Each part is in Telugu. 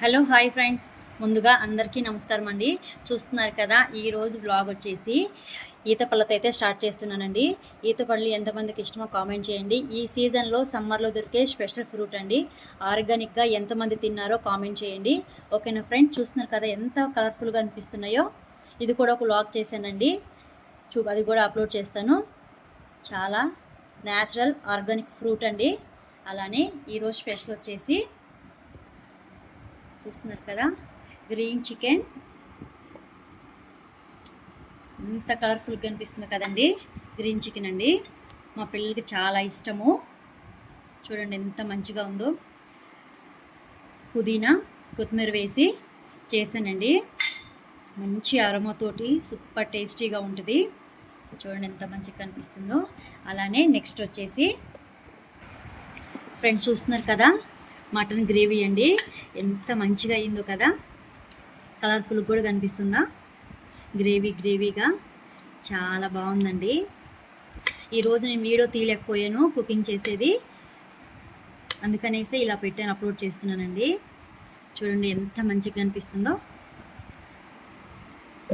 హలో హాయ్ ఫ్రెండ్స్, ముందుగా అందరికీ నమస్కారం అండి. చూస్తున్నారు కదా, ఈరోజు వ్లాగ్ వచ్చేసి ఈత పళ్ళతో అయితే స్టార్ట్ చేస్తున్నానండి. ఈత పళ్ళు ఎంతమందికి ఇష్టమో కామెంట్ చేయండి. ఈ సీజన్లో సమ్మర్లో దొరికే స్పెషల్ ఫ్రూట్ అండి. ఆర్గానిక్గా ఎంతమంది తిన్నారో కామెంట్ చేయండి. ఓకేనా ఫ్రెండ్స్, చూస్తున్నారు కదా ఎంత కలర్ఫుల్గా అనిపిస్తున్నాయో. ఇది కూడా ఒక వ్లాగ్ చేశానండి, అది కూడా అప్లోడ్ చేస్తాను. చాలా న్యాచురల్ ఆర్గానిక్ ఫ్రూట్ అండి. అలానే ఈరోజు స్పెషల్ వచ్చేసి చూస్తున్నారు కదా, గ్రీన్ చికెన్. ఎంత కలర్ఫుల్గా కనిపిస్తుంది కదండి, గ్రీన్ చికెన్ అండి. మా పిల్లలకి చాలా ఇష్టము. చూడండి ఎంత మంచిగా ఉందో. పుదీనా కొత్తిమీర వేసి చేశానండి. మంచి అరోమాతోటి సూపర్ టేస్టీగా ఉంటుంది. చూడండి ఎంత మంచిగా కనిపిస్తుందో. అలానే నెక్స్ట్ వచ్చేసి ఫ్రెండ్స్ చూస్తున్నారు కదా, మటన్ గ్రేవీ అండి. ఎంత మంచిగా అయిందో కదా, కలర్ఫుల్ కూడా కనిపిస్తుందా. గ్రేవీగా చాలా బాగుందండి. ఈరోజు నేను వీడియో తీయలేకపోయాను కుకింగ్ చేసేది, అందుకనేసి ఇలా పెట్టాను, అప్లోడ్ చేస్తున్నానండి. చూడండి ఎంత మంచిగా కనిపిస్తుందో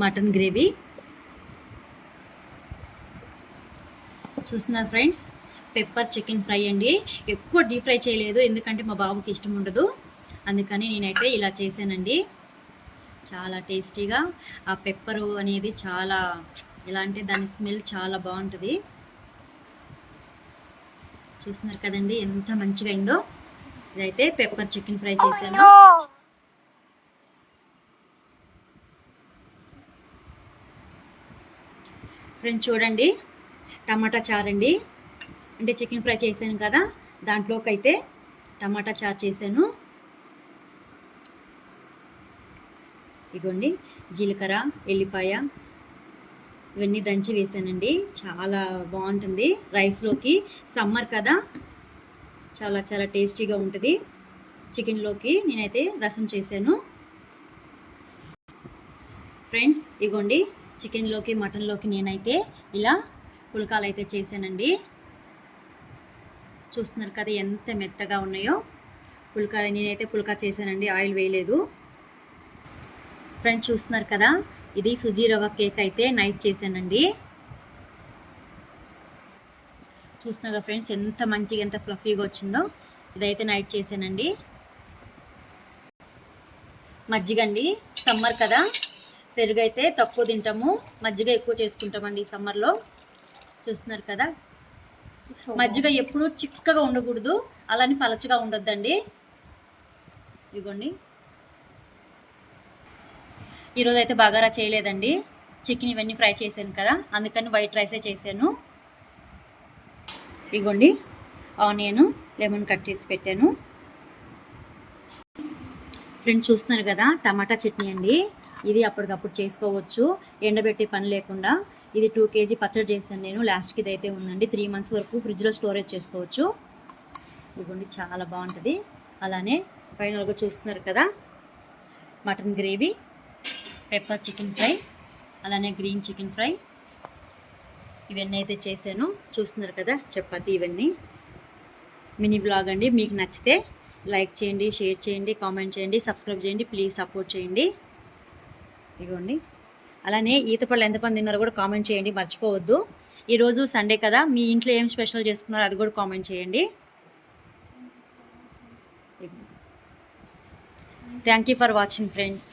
మటన్ గ్రేవీ. చూస్తున్నారు ఫ్రెండ్స్, పెప్పర్ చికెన్ ఫ్రై అండి. ఎక్కువ డీప్ ఫ్రై చేయలేదు, ఎందుకంటే మా బాబుకి ఇష్టం ఉండదు, అందుకని నేనైతే ఇలా చేశానండి. చాలా టేస్టీగా ఆ పెప్పరు అనేది చాలా ఎలా అంటే దాని స్మెల్ చాలా బాగుంటుంది. చూస్తున్నారు కదండి ఎంత మంచిగా అయిందో. ఇదైతే పెప్పర్ చికెన్ ఫ్రై చేశాను. ఫ్రెండ్స్ చూడండి, టమాటా చారండి. అంటే చికెన్ ఫ్రై చేశాను కదా, దాంట్లోకి అయితే టమాటా చారు చేశాను. ఇగోండి జీలకర్ర, ఎల్లిపాయ ఇవన్నీ దంచి వేసానండి. చాలా బాగుంటుంది రైస్లోకి. సమ్మర్ కదా, చాలా చాలా టేస్టీగా ఉంటుంది. చికెన్లోకి నేనైతే రసం చేశాను. ఫ్రెండ్స్ ఇగోండి, చికెన్లోకి మటన్లోకి నేనైతే ఇలా పుల్కాలు అయితే చేశానండి. చూస్తున్నారు కదా ఎంత మెత్తగా ఉన్నాయో పుల్కా. నేనైతే పుల్కా చేశానండి, ఆయిల్ వేయలేదు. ఫ్రెండ్స్ చూస్తున్నారు కదా, ఇది సుజీ రవ్వ కేక్ అయితే నైట్ చేశానండి. చూస్తున్నారు కదా ఫ్రెండ్స్, ఎంత మంచిగా ఎంత ఫ్లఫీగా వచ్చిందో. ఇదైతే నైట్ చేశానండి. మజ్జిగ అండి, సమ్మర్ కదా, పెరుగు అయితే తక్కువ తింటాము, మజ్జిగ ఎక్కువ చేసుకుంటామండి సమ్మర్లో. చూస్తున్నారు కదా, మజ్జిగ ఎప్పుడు చిక్కగా ఉండకూడదు, అలానే పలచగా ఉండొద్దండి. ఇదిగోండి, ఈరోజు అయితే బగారా చేయలేదండి, చికెన్ ఇవన్నీ ఫ్రై చేశాను కదా, అందుకని వైట్ రైసే చేశాను. ఇదిగోండి, ఆనియన్ లెమన్ కట్ చేసి పెట్టాను. ఫ్రెండ్స్ చూస్తున్నారు కదా, టమాటా చట్నీ అండి. ఇది అప్పటికప్పుడు చేసుకోవచ్చు, ఎండబెట్టే పని లేకుండా. ఇది 2 kg పచ్చడి చేశాను నేను. లాస్ట్కి ఇదైతే ఉందండి, 3 months వరకు ఫ్రిడ్జ్లో స్టోరేజ్ చేసుకోవచ్చు. ఇదిగోండి చాలా బాగుంటుంది. అలానే ఫైనల్గా చూస్తున్నారు కదా, mutton gravy, pepper chicken fry, అలానే గ్రీన్ చికెన్ ఫ్రై ఇవన్నీ అయితే చేశాను. చూస్తున్నారు కదా, చపాతీ ఇవన్నీ. మినీ బ్లాగ్ అండి. మీకు నచ్చితే లైక్ చేయండి, షేర్ చేయండి, కామెంట్ చేయండి, సబ్స్క్రైబ్ చేయండి, ప్లీజ్ సపోర్ట్ చేయండి. ఇదిగోండి, అలానే ఈత పళ్ళు ఎంతమంది తిన్నారో కూడా కామెంట్ చేయండి, మర్చిపోవద్దు. ఈరోజు సండే కదా, మీ ఇంట్లో ఏం స్పెషల్ చేసుకున్నారో అది కూడా కామెంట్ చేయండి. Thank you for watching friends.